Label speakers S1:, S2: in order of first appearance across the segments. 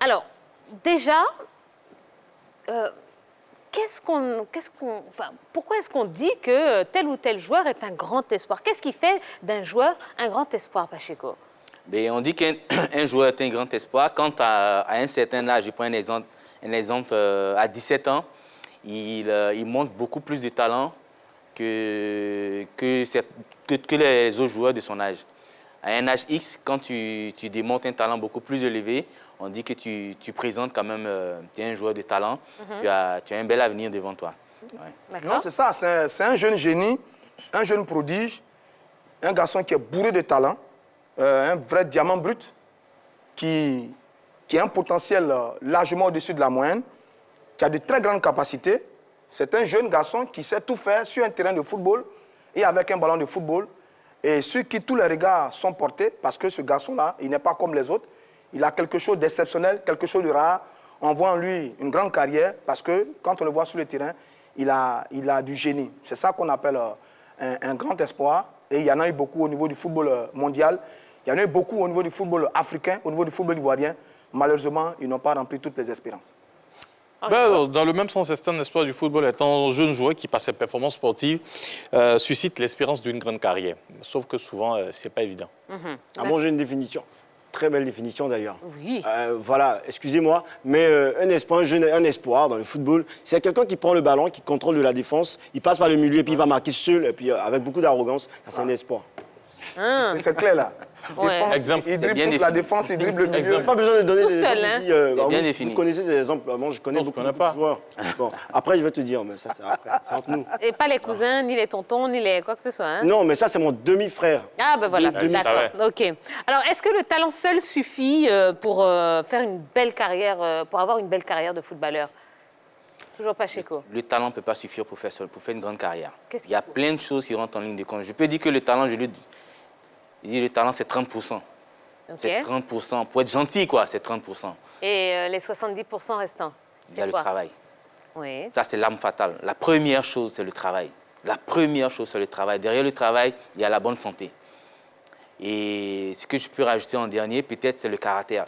S1: Alors, déjà, pourquoi est-ce qu'on dit que tel ou tel joueur est un grand espoir? Qu'est-ce qui fait d'un joueur un grand espoir, Pacheco?
S2: Mais on dit qu'un joueur est un grand espoir quand à un certain âge, je prends un exemple à 17 ans, il montre beaucoup plus de talent que les autres joueurs de son âge. À un âge X, quand tu démontres un talent beaucoup plus élevé, on dit que tu présentes quand même, tu es un joueur de talent, tu as un bel avenir devant toi. Ouais.
S3: Non, c'est ça, c'est un jeune génie, un jeune prodige, un garçon qui est bourré de talent, un vrai diamant brut, qui a un potentiel largement au-dessus de la moyenne, qui a de très grandes capacités. C'est un jeune garçon qui sait tout faire sur un terrain de football et avec un ballon de football. Et sur qui tous les regards sont portés, parce que ce garçon-là, il n'est pas comme les autres. Il a quelque chose d'exceptionnel, quelque chose de rare. On voit en lui une grande carrière, parce que quand on le voit sur le terrain, il a du génie. C'est ça qu'on appelle un grand espoir. Et il y en a eu beaucoup au niveau du football mondial. Il y en a eu beaucoup au niveau du football africain, au niveau du football ivoirien. Malheureusement, ils n'ont pas rempli toutes les espérances.
S4: Ben, dans le même sens, c'est un espoir du football étant jeune joueur qui, par ses performances sportives, suscite l'espérance d'une grande carrière. Sauf que souvent, ce n'est pas évident.
S5: Moi, j'ai une définition. Très belle définition d'ailleurs.
S1: Oui.
S5: Voilà, excusez-moi, mais un espoir dans le football, c'est quelqu'un qui prend le ballon, qui contrôle de la défense, il passe par le milieu, et puis il va marquer seul, et puis avec beaucoup d'arrogance. C'est un espoir.
S3: C'est clair là.
S1: Ouais.
S3: Défense,
S4: Exemple.
S3: il dribble toute la défense, il dribble le milieu.
S5: Pas besoin de donner
S1: Tout
S5: des
S1: seul,
S5: exemples
S1: hein.
S5: ici,
S2: bien défini.
S5: Vous connaissez des exemples. Moi, je connais
S4: Non,
S5: beaucoup
S4: je connais
S5: de
S4: pas.
S5: joueurs. Bon, après, je vais te dire, mais ça, c'est après. C'est entre nous.
S1: Et pas les cousins, ni les tontons, ni les quoi que ce soit. Hein?
S5: Non, mais ça, c'est mon demi-frère.
S1: Ah, ben voilà, d'accord. OK. Alors, est-ce que le talent seul suffit pour faire une belle carrière, pour avoir une belle carrière de footballeur? Toujours Pacheco.
S2: Le talent ne peut pas suffire pour faire une grande carrière.
S1: Qu'est-ce
S2: Il y a plein de choses qui rentrent en ligne de compte. Je peux dire que le talent, je dis le talent, c'est 30%.
S1: OK.
S2: C'est 30%. Pour être gentil, quoi, c'est 30%.
S1: Et les 70% restants?
S2: Il y a le travail.
S1: Oui.
S2: Ça, c'est l'arme fatale. La première chose, c'est le travail. La première chose, c'est le travail. Derrière le travail, il y a la bonne santé. Et ce que je peux rajouter en dernier, peut-être, c'est le caractère.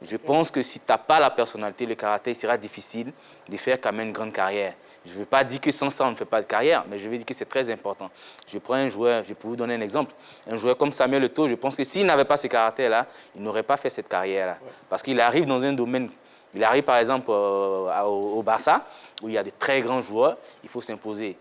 S2: Je pense que si tu n'as pas la personnalité, le caractère, il sera difficile de faire quand même une grande carrière. Je ne veux pas dire que sans ça, on ne fait pas de carrière, mais je veux dire que c'est très important. Je prends un joueur, je peux vous donner un exemple. Un joueur comme Samuel Eto'o, je pense que s'il n'avait pas ce caractère-là, il n'aurait pas fait cette carrière-là. Ouais. Parce qu'il arrive dans un domaine, il arrive par exemple au Barça, où il y a de très grands joueurs, il faut s'imposer.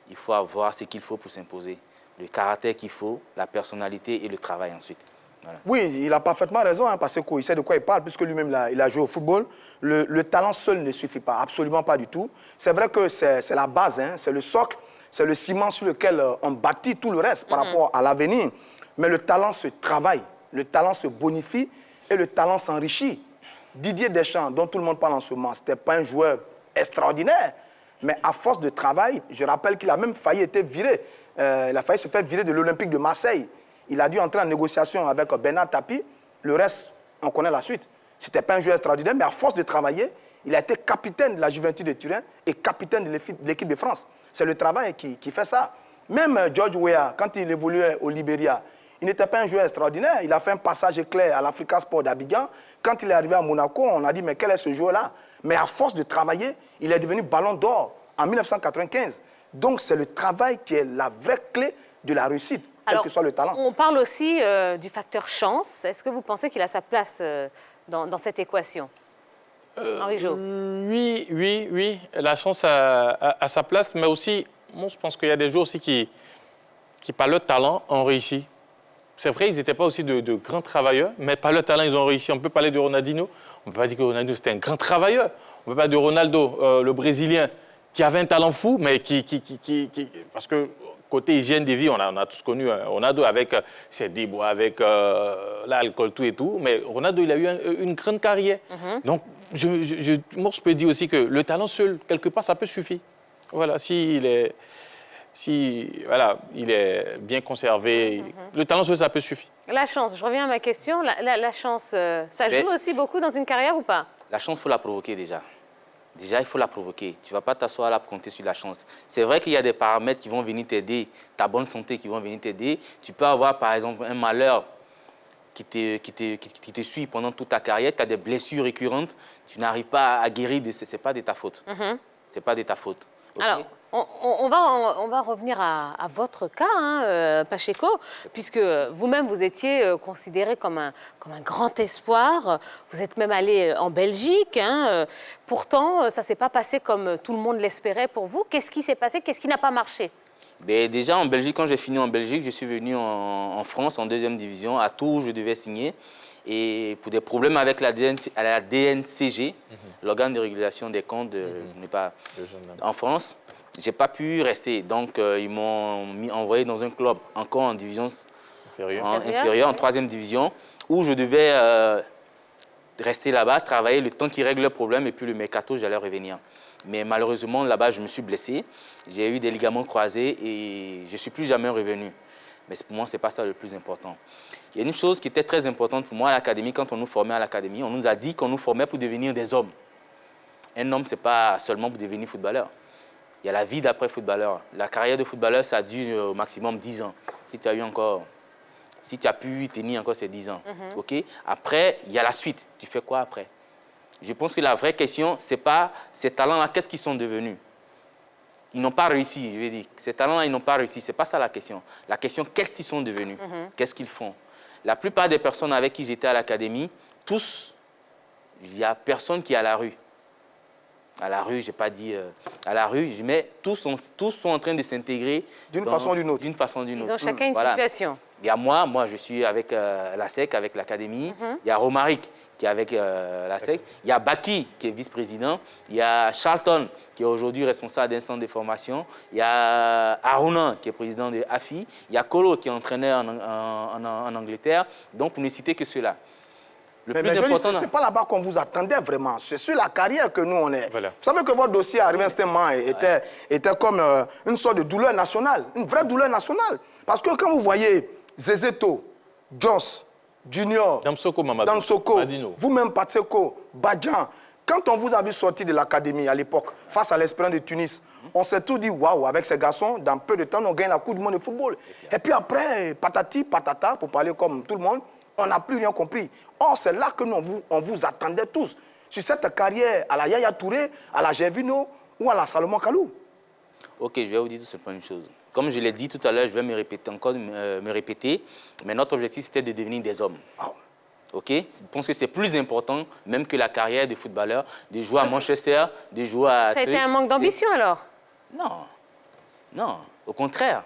S2: Il faut avoir ce qu'il faut pour s'imposer. Le caractère qu'il faut, la personnalité et le travail ensuite. Voilà.
S3: Oui, il a parfaitement raison, hein, parce qu'il sait de quoi il parle, puisque lui-même il a joué au football. Le talent seul ne suffit pas, absolument pas du tout. C'est vrai que c'est la base, hein, c'est le socle, c'est le ciment sur lequel on bâtit tout le reste par rapport à l'avenir. Mais le talent se travaille, le talent se bonifie et le talent s'enrichit. Didier Deschamps, dont tout le monde parle en ce moment, ce n'était pas un joueur extraordinaire, mais à force de travail, je rappelle qu'il a même failli être viré. Il a failli se faire virer de l'Olympique de Marseille. Il a dû entrer en négociation avec Bernard Tapie. Le reste, on connaît la suite. Ce n'était pas un joueur extraordinaire, mais à force de travailler, il a été capitaine de la Juventus de Turin et capitaine de l'équipe de France. C'est le travail qui fait ça. Même George Weah, quand il évoluait au Libéria, il n'était pas un joueur extraordinaire. Il a fait un passage éclair à l'Africa Sport d'Abidjan. Quand il est arrivé à Monaco, on a dit, mais quel est ce joueur-là? Mais à force de travailler, il est devenu ballon d'or en 1995. Donc, c'est le travail qui est la vraie clé de la réussite.
S1: Alors,
S3: quel que soit le talent.
S1: On parle aussi du facteur chance. Est-ce que vous pensez qu'il a sa place dans cette équation? Henri Jo.
S4: Oui. La chance a sa place, mais aussi, moi, je pense qu'il y a des joueurs aussi qui par leur talent, ont réussi. C'est vrai, ils n'étaient pas aussi de grands travailleurs, mais par leur talent, ils ont réussi. On peut parler de Ronaldinho. On ne peut pas dire que Ronaldinho, c'était un grand travailleur. On peut parler de Ronaldo, le Brésilien, qui avait un talent fou, mais parce que côté hygiène de vie, on a tous connu Ronaldo avec ses déboires, avec l'alcool, tout et tout. Mais Ronaldo, il a eu une grande carrière. Donc, moi, je peux dire aussi que le talent seul, quelque part, ça peut suffire. Voilà, il est bien conservé, le talent seul, ça peut suffire.
S1: La chance, je reviens à ma question. La chance, ça joue aussi beaucoup dans une carrière ou pas?
S2: La chance, il faut la provoquer déjà. Déjà, il faut la provoquer. Tu ne vas pas t'asseoir là pour compter sur la chance. C'est vrai qu'il y a des paramètres qui vont venir t'aider, ta bonne santé qui vont venir t'aider. Tu peux avoir, par exemple, un malheur te suit pendant toute ta carrière, tu as des blessures récurrentes, tu n'arrives pas à guérir, ce n'est pas de ta faute. C'est pas de ta faute. Okay?
S1: Alors, on va revenir à votre cas, hein, Pacheco, puisque vous-même, vous étiez considéré comme un grand espoir. Vous êtes même allé en Belgique. Hein, pourtant, ça ne s'est pas passé comme tout le monde l'espérait pour vous. Qu'est-ce qui s'est passé? Qu'est-ce qui n'a pas marché?
S2: Ben, déjà, en Belgique, quand j'ai fini en Belgique, je suis venu en France, en 2e division, à Tours, je devais signer. Et pour des problèmes avec la DNCG, l'organe de régulation des comptes en France, je n'ai pas pu rester. Donc, ils m'ont envoyé dans un club encore en division inférieure, en 3e division, où je devais rester là-bas, travailler le temps qu'ils règlent le problème, et puis le mercato, j'allais revenir. Mais malheureusement, là-bas, je me suis blessé. J'ai eu des ligaments croisés et je ne suis plus jamais revenu. Mais pour moi, ce n'est pas ça le plus important. Il y a une chose qui était très importante pour moi à l'académie, quand on nous formait à l'académie, on nous a dit qu'on nous formait pour devenir des hommes. Un homme, ce n'est pas seulement pour devenir footballeur. Il y a la vie d'après footballeur. La carrière de footballeur, ça dure au maximum 10 ans. Si tu as pu tenir encore ces 10 ans. Okay? Après, il y a la suite. Tu fais quoi après? Je pense que la vraie question, ce n'est pas ces talents-là, qu'est-ce qu'ils sont devenus? Ils n'ont pas réussi, je veux dire. Ces talents-là, ils n'ont pas réussi. Ce n'est pas ça la question. La question, qu'est-ce qu'ils sont devenus? Qu'est-ce qu'ils font? La plupart des personnes avec qui j'étais à l'académie, tous, il n'y a personne qui est à la rue. À la rue, je n'ai pas dit à la rue, mais tous sont en train de s'intégrer.
S3: D'une façon ou d'une autre.
S2: D'une façon ou d'une autre.
S1: Ils ont chacun une situation.
S2: Il y a moi je suis avec la SEC, avec l'académie. Il y a Romaric qui est avec la SEC. Il y a Baki qui est vice-président. Il y a Charlton qui est aujourd'hui responsable d'un centre de formation. Il y a Aruna qui est président de AFI. Il y a Kolo qui est entraîneur en Angleterre. Donc, pour ne citer que ceux-là.
S3: Mais ce n'est pas là-bas qu'on vous attendait vraiment. C'est sur la carrière que nous, on est.
S4: Voilà.
S3: Vous savez que votre dossier, arrivé à un certain moment, était comme une sorte de douleur nationale. Une vraie douleur nationale. Parce que quand vous voyez Zezeto, Joss, Junior,
S4: Damsoko, Mamadou,
S3: Damsoko, vous-même, Patseko, Badjan, quand on vous a vu sortir de l'académie à l'époque, face à l'Espérance de Tunis, on s'est tout dit, waouh, avec ces garçons, dans peu de temps, on gagne la Coupe du monde de football. Et puis après, patati, patata, pour parler comme tout le monde, on n'a plus rien compris. Or, c'est là que nous, on vous attendait tous. Sur cette carrière à la Yaya Touré, à la Gervino ou à la Salomon Kalou.
S2: Ok, je vais vous dire tout simplement une chose. Comme je l'ai dit tout à l'heure, je vais me répéter. Mais notre objectif, c'était de devenir des hommes. Ok? Je pense que c'est plus important, même que la carrière de footballeur, de jouer à Manchester, de jouer à...
S1: Ça a été un manque d'ambition alors?
S2: Non. Non. Au contraire.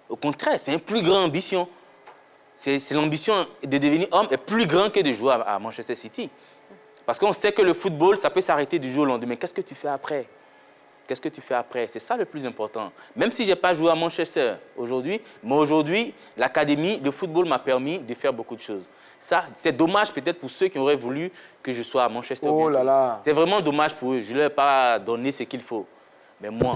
S2: Au contraire, c'est une plus grande ambition. C'est l'ambition de devenir homme est plus grande que de jouer à Manchester City. Parce qu'on sait que le football, ça peut s'arrêter du jour au lendemain. Qu'est-ce que tu fais après? Qu'est-ce que tu fais après? C'est ça le plus important. Même si je n'ai pas joué à Manchester aujourd'hui, mais aujourd'hui, l'académie, le football m'a permis de faire beaucoup de choses. Ça, c'est dommage peut-être pour ceux qui auraient voulu que je sois à Manchester.
S3: Oh là là.
S2: C'est vraiment dommage pour eux. Je ne leur ai pas donné ce qu'il faut. Mais moi,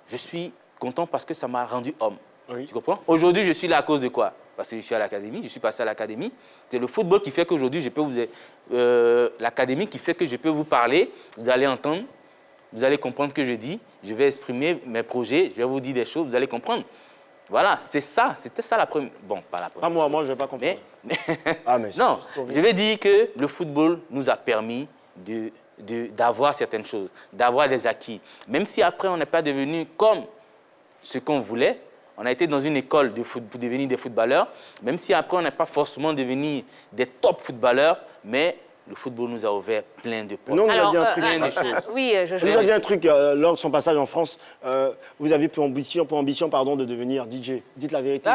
S2: je suis content parce que ça m'a rendu homme. Oui. Tu comprends? Aujourd'hui, je suis là à cause de quoi? Parce que je suis à l'académie, je suis passé à l'académie. C'est le football qui fait qu'aujourd'hui, je peux vous... l'académie qui fait que je peux vous parler, vous allez entendre, vous allez comprendre ce que je dis, je vais exprimer mes projets, je vais vous dire des choses, vous allez comprendre. Voilà, c'est ça, c'était ça la première... Bon, pas la première.
S5: Pas moi, je ne vais pas comprendre.
S2: Non, je vais dire que le football nous a permis d'avoir certaines choses, d'avoir des acquis. Même si après, on n'est pas devenu comme ce qu'on voulait, on a été dans une école pour devenir des footballeurs, même si après, on n'est pas forcément devenu des top footballeurs, mais le football nous a ouvert plein de portes.
S5: Non, on a dit un truc.
S2: Plein de choses.
S1: Oui,
S5: je vous ai dit un truc lors de son passage en France. Vous avez pour ambition de devenir DJ. Dites la vérité.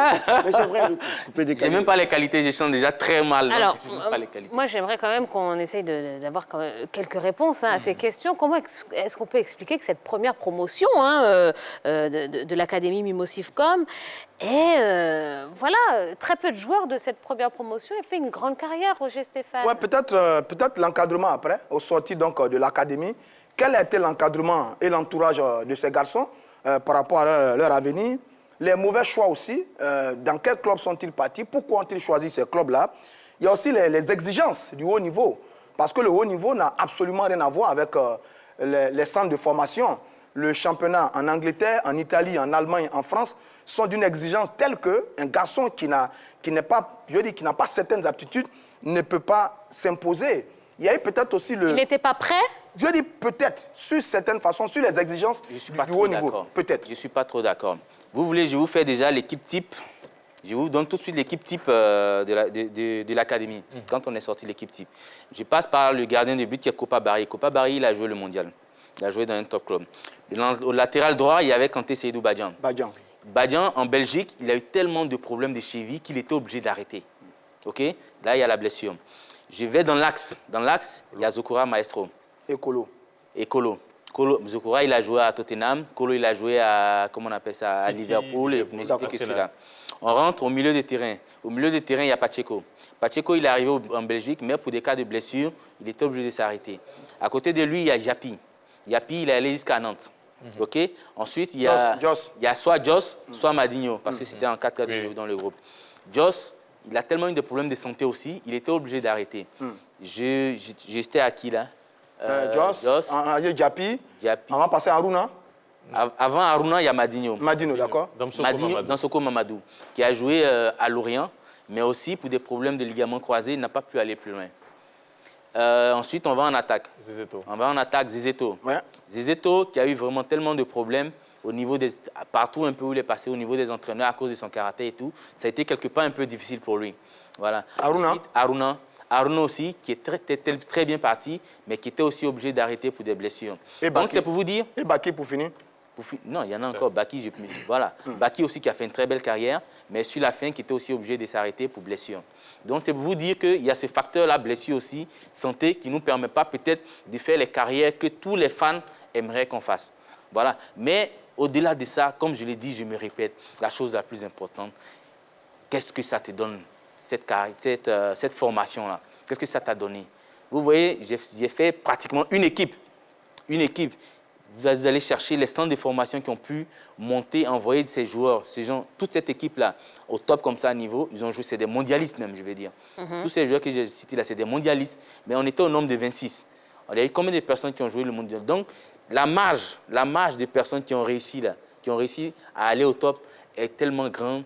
S5: Mais c'est vrai, couper des qualités.
S2: J'ai même pas les qualités, je chante déjà très mal.
S1: Alors, moi, j'aimerais quand même qu'on essaye d'avoir quelques réponses à ces questions. Comment est-ce qu'on peut expliquer que cette première promotion de l'Académie Mimosifcom et voilà, très peu de joueurs de cette première promotion ont fait une grande carrière, Roger Stéphane.
S3: Oui, peut-être l'encadrement après, au sortir donc de l'académie. Quel a été l'encadrement et l'entourage de ces garçons par rapport à leur avenir? Les mauvais choix aussi, dans quels clubs sont-ils partis? Pourquoi ont-ils choisi ces clubs-là? Il y a aussi les exigences du haut niveau, parce que le haut niveau n'a absolument rien à voir avec les centres de formation. le championnat en Angleterre, en Italie, en Allemagne, en France sont d'une exigence telle qu'un garçon qui n'a pas certaines aptitudes ne peut pas s'imposer. Il y a eu peut-être aussi le...
S1: Il n'était pas prêt?
S3: Je dis peut-être, sur certaines façons, sur les exigences du haut niveau. Peut-être.
S2: Je ne suis pas trop d'accord. Vous voulez, je vous fais déjà l'équipe type. Je vous donne tout de suite l'équipe type de l'académie, quand on est sorti de l'équipe type. Je passe par le gardien de but qui est Kopa Barry. Kopa Barry, il a joué le mondial. Il a joué dans un top club. Au latéral droit, il y avait Kanté Seydou Badian. Badian, en Belgique, il a eu tellement de problèmes de cheville qu'il était obligé d'arrêter. OK? Là, il y a la blessure. Je vais dans l'axe. Dans l'axe, il y a Zokora Maestro.
S3: Et Kolo.
S2: Zokora, il a joué à Tottenham. Kolo, il a joué à, comment on appelle ça, à Liverpool. Et ne citer que celui-là. On rentre au milieu de terrain. Au milieu de terrain, il y a Pacheco. Pacheco, il est arrivé en Belgique, mais pour des cas de blessure, il était obligé de s'arrêter. À côté de lui, il y a Yapi. Yapi, il est allé jusqu'à Nantes. OK? Ensuite, il y a soit Joss, soit Madinho, parce que c'était en 4-4 dans le groupe. Joss, il a tellement eu de problèmes de santé aussi, il était obligé d'arrêter. J'étais à qui, là?
S3: Joss, Yapi. On va passer à Aruna.
S2: Avant Aruna, il y a Madinho.
S3: Madinho, d'accord.
S2: Dansoko Mamadou, qui a joué à Lorient, mais aussi pour des problèmes de ligaments croisés, il n'a pas pu aller plus loin. Ensuite, on va en attaque.
S4: Zizeto.
S2: On va en attaque, Zizeto.
S3: Ouais.
S2: Zizeto, qui a eu vraiment tellement de problèmes au niveau partout un peu où il est passé, au niveau des entraîneurs à cause de son karaté et tout. Ça a été quelque part un peu difficile pour lui. Voilà.
S3: Aruna.
S2: Ensuite, Aruna aussi, qui était très bien parti, mais qui était aussi obligé d'arrêter pour des blessures.
S3: Et
S2: donc, c'est pour vous dire...
S3: Et Baki pour finir?
S2: Non, il y en a encore. Baki, voilà. Baki aussi qui a fait une très belle carrière, mais sur la fin qui était aussi obligé de s'arrêter pour blessure. Donc c'est pour vous dire qu'il y a ce facteur-là, blessure aussi, santé, qui ne nous permet pas peut-être de faire les carrières que tous les fans aimeraient qu'on fasse. Voilà. Mais au-delà de ça, comme je l'ai dit, je me répète, la chose la plus importante, qu'est-ce que ça te donne, cette formation-là? Qu'est-ce que ça t'a donné? Vous voyez, j'ai fait pratiquement une équipe. Une équipe. Vous allez chercher les centres de formation qui ont pu monter, envoyer ces joueurs, ces gens, toute cette équipe-là, au top comme ça à niveau, ils ont joué, c'est des mondialistes même, je vais dire. Tous ces joueurs que j'ai cités là, c'est des mondialistes, mais on était au nombre de 26. Il y a eu combien de personnes qui ont joué le mondial? Donc, la marge de personnes qui ont réussi là, qui ont réussi à aller au top est tellement grande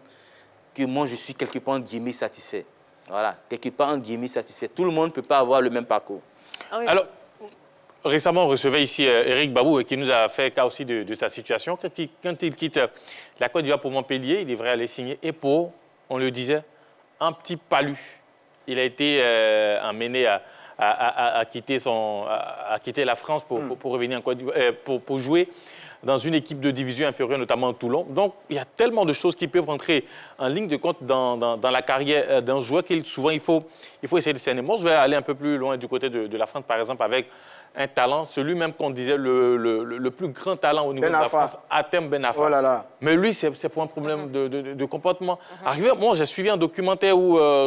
S2: que moi, je suis quelque part, entre guillemets, satisfait. Voilà, quelque part, entre guillemets, satisfait. Tout le monde ne peut pas avoir le même parcours.
S1: Ah oui.
S4: Alors, récemment, on recevait ici Eric Babou qui nous a fait cas aussi de sa situation. Quand il quitte la Côte d'Ivoire pour Montpellier, il devrait aller signer. Et pour, on le disait, un petit palu. Il a été amené à quitter la France pour revenir en Côte d'Ivoire, pour jouer dans une équipe de division inférieure, notamment Toulon. Donc, il y a tellement de choses qui peuvent rentrer en ligne de compte dans la carrière d'un joueur qu'il souvent il faut essayer de cerner. Moi, je vais aller un peu plus loin du côté de la France, par exemple, avec un talent, celui même qu'on disait le plus grand talent au niveau de la France, Hatem Ben Arfa.
S3: Oh là là.
S4: Mais lui, c'est pour un problème de comportement. Arrivé, moi, j'ai suivi un documentaire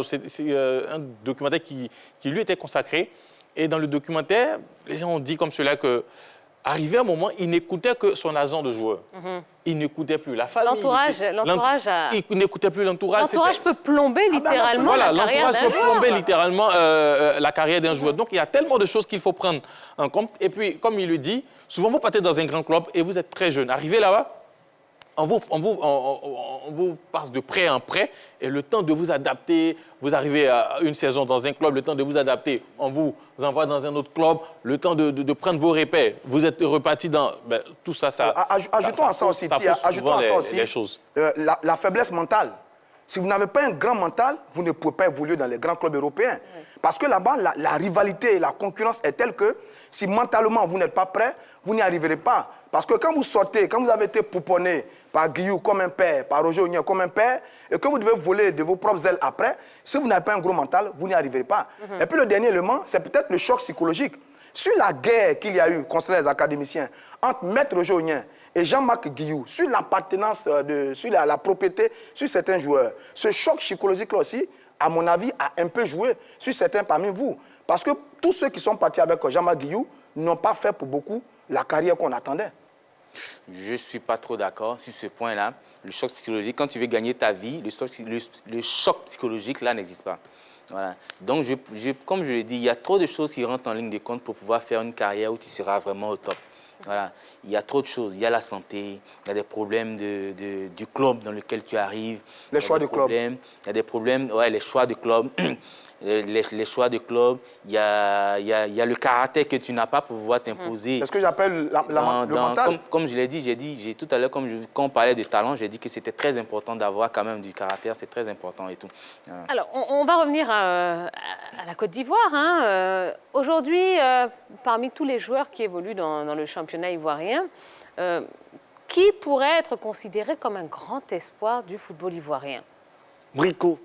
S4: c'est un documentaire qui lui était consacré. Et dans le documentaire, les gens ont dit comme cela que arrivé un moment, il n'écoutait que son agent de joueur. Il n'écoutait plus la famille. Il n'écoutait plus l'entourage.
S1: L'entourage peut plomber littéralement la carrière d'un joueur.
S4: L'entourage peut plomber littéralement la carrière d'un joueur. Donc, il y a tellement de choses qu'il faut prendre en compte. Et puis, comme il le dit, souvent, vous partez dans un grand club et vous êtes très jeune. Arrivé là-bas, on vous passe de prêt en prêt et le temps de vous adapter, vous arrivez à une saison dans un club, le temps de vous adapter, on vous envoie dans un autre club, le temps de prendre vos repères, vous êtes reparti dans... tout ça,
S3: ajoutons à ça aussi, la faiblesse mentale. Si vous n'avez pas un grand mental, vous ne pouvez pas évoluer dans les grands clubs européens. Parce que là-bas, la rivalité et la concurrence est telle que si mentalement vous n'êtes pas prêt, vous n'y arriverez pas. Parce que quand vous sortez, quand vous avez été pouponné par Guillou comme un père, par Roger Ognien comme un père, et que vous devez voler de vos propres ailes après, si vous n'avez pas un gros mental, vous n'y arriverez pas. Et puis le dernier élément, c'est peut-être le choc psychologique. Sur la guerre qu'il y a eu, concernant les académiciens, entre Maître Roger Ognien et Jean-Marc Guillou, sur l'appartenance, sur la propriété, sur certains joueurs, ce choc psychologique-là aussi, à mon avis, a un peu joué sur certains parmi vous. Parce que tous ceux qui sont partis avec Jean-Marc Guillou n'ont pas fait pour beaucoup la carrière qu'on attendait.
S2: Je ne suis pas trop d'accord sur ce point-là. Le choc psychologique, quand tu veux gagner ta vie, le choc psychologique, là, n'existe pas. Voilà. Donc, comme je l'ai dit, il y a trop de choses qui rentrent en ligne de compte pour pouvoir faire une carrière où tu seras vraiment au top. Voilà. Il y a trop de choses. Il y a la santé, il y a des problèmes du club dans lequel tu arrives.
S3: Les choix de club.
S2: Il y a des problèmes, ouais, les choix de club. Les choix de club. Il y a le caractère que tu n'as pas pour pouvoir t'imposer.
S3: C'est ce que j'appelle le mental.
S2: Comme je l'ai dit, tout à l'heure, quand on parlait de talent, j'ai dit que c'était très important d'avoir quand même du caractère. C'est très important et tout. Voilà.
S1: Alors, on va revenir à la Côte d'Ivoire. Hein. Aujourd'hui, parmi tous les joueurs qui évoluent dans le championnat ivoirien, qui pourrait être considéré comme un grand espoir du football ivoirien?
S5: Brico.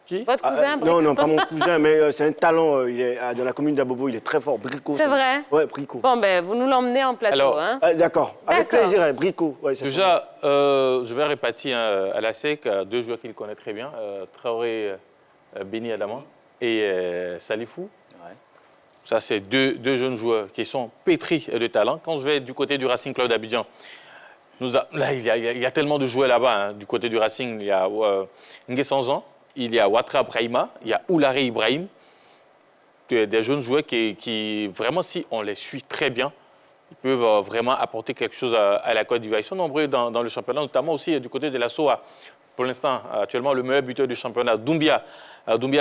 S4: Qui?
S1: Votre cousin Brico?
S5: Non, pas mon cousin, mais c'est un talent. Il est dans la commune d'Abobo, il est très fort. Brico.
S1: C'est vrai?
S5: Oui, Brico.
S1: Bon, ben, vous nous l'emmenez en plateau.
S4: Alors,
S1: hein.
S5: D'accord, avec
S1: D'accord.
S5: plaisir, hein, Brico. Ouais, c'est
S4: Déjà, je vais répartir à la SEC deux joueurs qu'il connaît très bien, Traoré Béni Adama et Salifou.
S2: Ouais.
S4: Ça, c'est deux jeunes joueurs qui sont pétris de talent. Quand je vais du côté du Racing Club d'Abidjan, là, il y a tellement de joueurs là-bas. Hein. Du côté du Racing, il y a Nguessanzan, il y a Ouattara Brahima, il y a Oularé Ibrahim. Des jeunes joueurs qui, vraiment, si on les suit très bien, ils peuvent vraiment apporter quelque chose à la Côte d'Ivoire. Ils sont nombreux dans le championnat, notamment aussi du côté de la SOA. Pour l'instant, actuellement, le meilleur buteur du championnat, Doumbia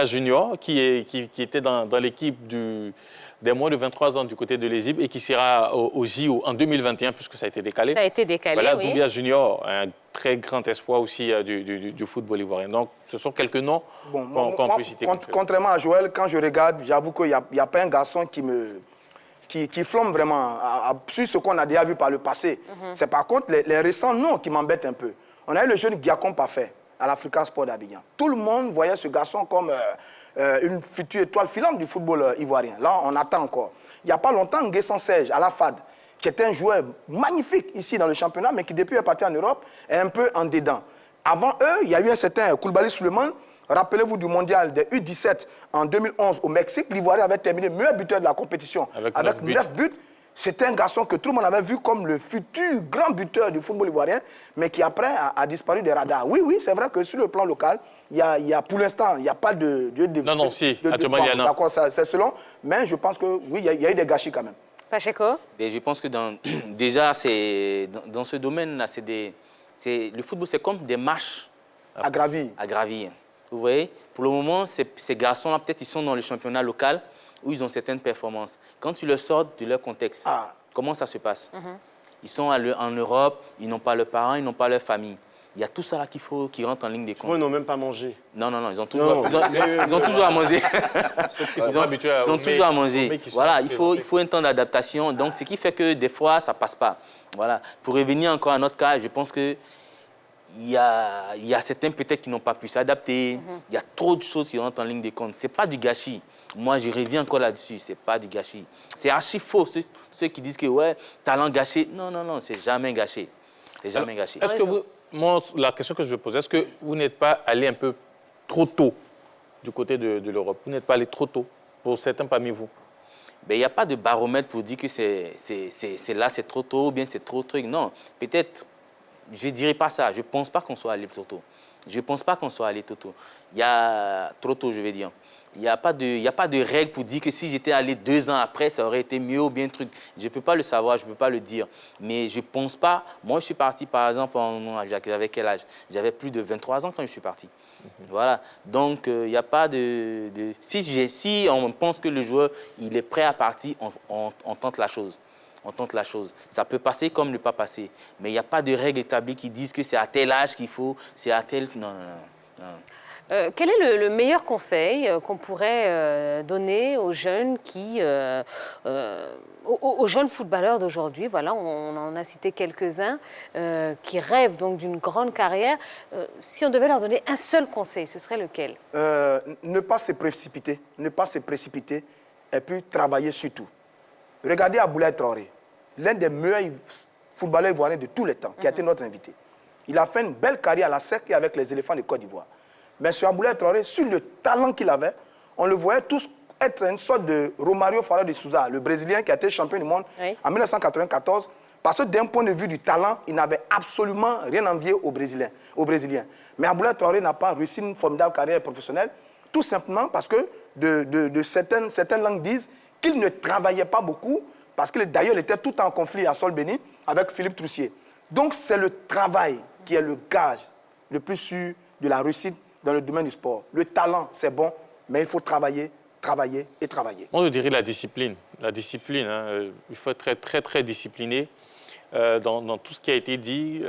S4: Junior, qui était dans l'équipe des moins de 23 ans du côté de l'Égypte et qui sera au JO en 2021, puisque ça a été décalé.
S1: Ça a été décalé,
S4: voilà,
S1: oui.
S4: Doumbia Junior, un très grand espoir aussi du football ivoirien. Donc, ce sont quelques noms qu'on peut citer.
S3: Contrairement à Joël, quand je regarde, j'avoue qu'il n'y a pas un garçon qui flambe vraiment sur ce qu'on a déjà vu par le passé. C'est par contre les récents noms qui m'embêtent un peu. On a eu le jeune Giacom Parfait à l'Africa Sport d'Abidjan. Tout le monde voyait ce garçon comme une future étoile filante du football ivoirien. Là, on attend encore. Il n'y a pas longtemps, Nguessan Serge à la FAD, qui était un joueur magnifique ici dans le championnat, mais qui depuis est parti en Europe, est un peu en dedans. Avant eux, il y a eu un certain Koulibaly Souleymane. Rappelez-vous du mondial des U17 en 2011 au Mexique. L'Ivoirien avait terminé meilleur buteur de la compétition avec 9 buts. C'était un garçon que tout le monde avait vu comme le futur grand buteur du football ivoirien, mais qui après a disparu des radars. Oui, c'est vrai que sur le plan local, il y a pour l'instant, il n'y a pas de
S4: Non, si, actuellement, il y en a.
S3: D'accord, c'est selon, mais je pense que oui, il y a eu des gâchis quand même.
S1: Pacheco?
S2: Et je pense que déjà, dans ce domaine-là, le football, c'est comme des marches
S3: À gravir.
S2: à gravir. Vous voyez, pour le moment, ces garçons-là, peut-être, ils sont dans le championnat local où ils ont certaines performances. Quand tu les sors de leur contexte, comment ça se passe? Ils sont en Europe, ils n'ont pas leurs parents, ils n'ont pas leur famille. Il y a tout ça là qui rentre en ligne des comptes.
S5: Ils n'ont même pas mangé.
S2: Non, ils ont toujours, ils ont toujours à manger. Ils ont toujours à manger. Voilà, il faut un temps d'adaptation. Donc, ce qui fait que des fois, ça ne passe pas. Voilà. Pour revenir encore à notre cas, je pense que il y a certains peut-être qui n'ont pas pu s'adapter. Il y a trop de choses qui rentrent en ligne des comptes. Ce n'est pas du gâchis. Moi, je reviens encore là-dessus. Ce n'est pas du gâchis. C'est archi faux, ceux qui disent que, ouais, talent gâché. Non, c'est jamais gâché. C'est jamais gâché.
S4: Est-ce que la question que je vais poser, est-ce que vous n'êtes pas allé un peu trop tôt du côté de l'Europe? Vous n'êtes pas allé trop tôt pour certains parmi vous?
S2: Il n'y a pas de baromètre pour dire que c'est trop tôt ou bien c'est trop truc. Non, peut-être, je ne dirais pas ça. Je ne pense pas qu'on soit allé trop tôt. Je ne pense pas qu'on soit allé trop tôt. Il y a trop tôt, je vais dire. Il n'y a pas de règle pour dire que si j'étais allé 2 ans après, ça aurait été mieux ou bien truc. Je ne peux pas le savoir, je ne peux pas le dire. Mais je ne pense pas. Moi, je suis parti, par exemple, j'avais quel âge? J'avais plus de 23 ans quand je suis parti. Voilà. Donc, il n'y a pas de... Si on pense que le joueur il est prêt à partir, on tente la chose. On tente la chose. Ça peut passer comme ne pas passer. Mais il n'y a pas de règles établies qui disent que c'est à tel âge qu'il faut, c'est à tel... Non.
S1: Quel est le meilleur conseil qu'on pourrait donner aux jeunes aux jeunes footballeurs d'aujourd'hui? Voilà, on en a cité quelques-uns qui rêvent donc d'une grande carrière. Si on devait leur donner un seul conseil, ce serait lequel?
S3: Ne pas se précipiter, et puis travailler sur tout. Regardez Aboulaye Traoré, l'un des meilleurs footballeurs ivoiriens de tous les temps, qui a été notre invité. Il a fait une belle carrière à la SEC et avec les éléphants de Côte d'Ivoire. Mais sur Aboulaye Traoré, sur le talent qu'il avait, on le voyait tous être une sorte de Romario Faria de Souza, le Brésilien qui a été champion du monde en 1994. Parce que d'un point de vue du talent, il n'avait absolument rien envié aux Brésiliens. Mais Aboulaye Traoré n'a pas réussi une formidable carrière professionnelle, tout simplement parce que certaines langues disent qu'il ne travaillait pas beaucoup, Parce que d'ailleurs, il était tout en conflit à Sol-Béni avec Philippe Troussier. Donc, c'est le travail qui est le gage le plus sûr de la réussite dans le domaine du sport. Le talent, c'est bon, mais il faut travailler, travailler et travailler.
S4: Moi, je dirais la discipline. La discipline, hein, il faut être très, très, très discipliné. Dans tout ce qui a été dit,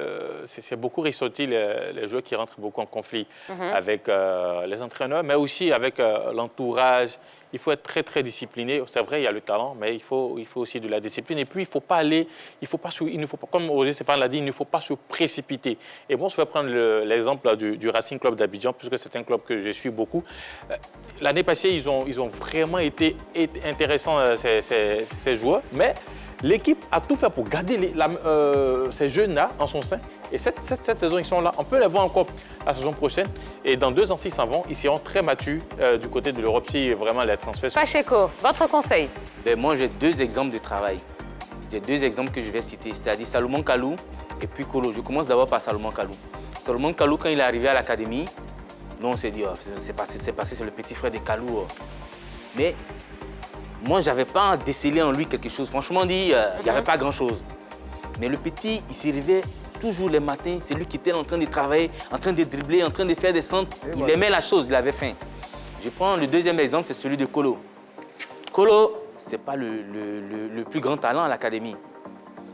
S4: c'est beaucoup ressorti les joueurs qui rentrent beaucoup en conflit avec les entraîneurs, mais aussi avec l'entourage. Il faut être très, très discipliné. C'est vrai, il y a le talent, mais il faut aussi de la discipline. Et puis, il ne faut pas, comme Roger Stéphane l'a dit, il ne faut pas se précipiter. Et bon, je vais prendre l'exemple du Racing Club d'Abidjan, puisque c'est un club que je suis beaucoup. L'année passée, ils ont vraiment été intéressants, ces joueurs, mais l'équipe a tout fait pour garder ces jeunes-là en son sein. Et cette saison, ils sont là. On peut les voir encore la saison prochaine. Et dans 2 ans, s'ils s'en vont, ils seront très matures du côté de l'Europe si vraiment les transferts sont...
S1: Pacheco, votre conseil?
S2: Ben, moi, j'ai 2 exemples de travail. J'ai 2 exemples que je vais citer, c'est-à-dire Salomon Kalou et puis Kolo. Je commence d'abord par Salomon Kalou. Salomon Kalou, quand il est arrivé à l'académie, nous, on s'est dit, oh, c'est le petit frère de Kalou. Oh. Mais moi, je n'avais pas décelé en lui quelque chose. Franchement dit, il n'y avait pas grand-chose. Mais le petit, il s'y réveillait toujours les matins. C'est lui qui était en train de travailler, en train de dribbler, en train de faire des centres. Il aimait la chose, il avait faim. Je prends le 2e exemple, c'est celui de Kolo. Kolo, ce n'est pas le plus grand talent à l'académie.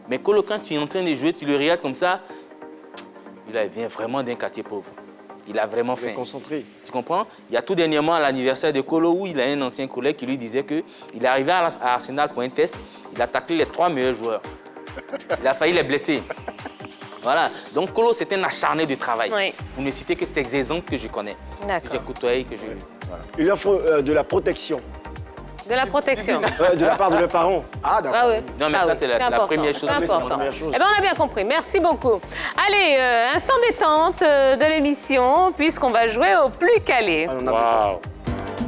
S2: Mais Kolo, quand tu es en train de jouer, tu le regardes comme ça, il vient vraiment d'un quartier pauvre. Il a vraiment faim.
S5: Concentré.
S2: Tu comprends? Il y a tout dernièrement à l'anniversaire de Kolo où il a un ancien collègue qui lui disait qu'il est arrivé à Arsenal pour un test. Il a taclé les 3 meilleurs joueurs. Il a failli les blesser. Voilà. Donc Kolo, c'est un acharné de travail.
S1: Oui.
S2: Pour ne citer que ces exemples que je connais.
S1: D'accord.
S2: Que j'ai côtoyé, que je... Voilà.
S5: Il leur faut de la protection.
S1: De la protection.
S5: De la part de leurs parents.
S3: Ah, d'accord.
S1: Ah oui.
S2: Non, mais
S1: Ah
S2: ça,
S1: oui.
S2: c'est la
S1: important.
S2: première chose.
S1: C'est
S2: Oui, c'est
S1: important.
S5: la première chose.
S1: Eh bien, on a bien compris. Merci beaucoup. Allez, instant détente de l'émission, puisqu'on va jouer au plus calé.
S5: On en a
S4: Waouh!